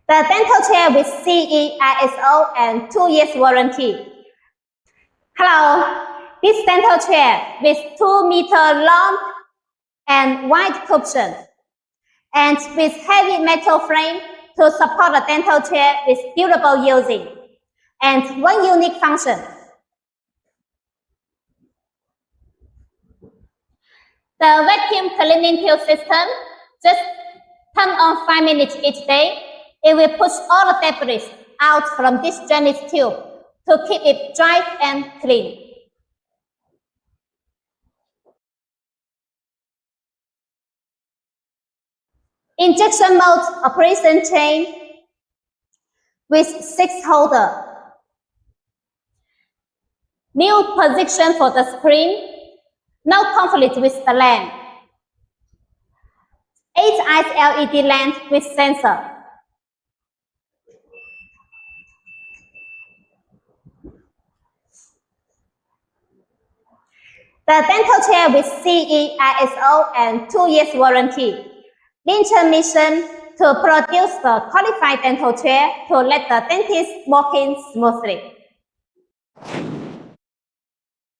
The dental chair with CE, ISO, and 2 years warranty. Hello, this dental chair with 2-meter long and wide cushion, and with heavy metal frame to support the dental chair with durable using, and one unique function. The vacuum cleaning tube system just turn on 5 minutes each day. It will push all the debris out from this drainage tube to keep it dry and clean. Injection mold operation chain with 6 holder. New position for the spring. No conflict with the lamp. 8-eyes LED lamp with sensor. The dental chair with CE, ISO, and 2 years warranty. Lingchen mission to produce the qualified dental chair to let the dentist walk in smoothly.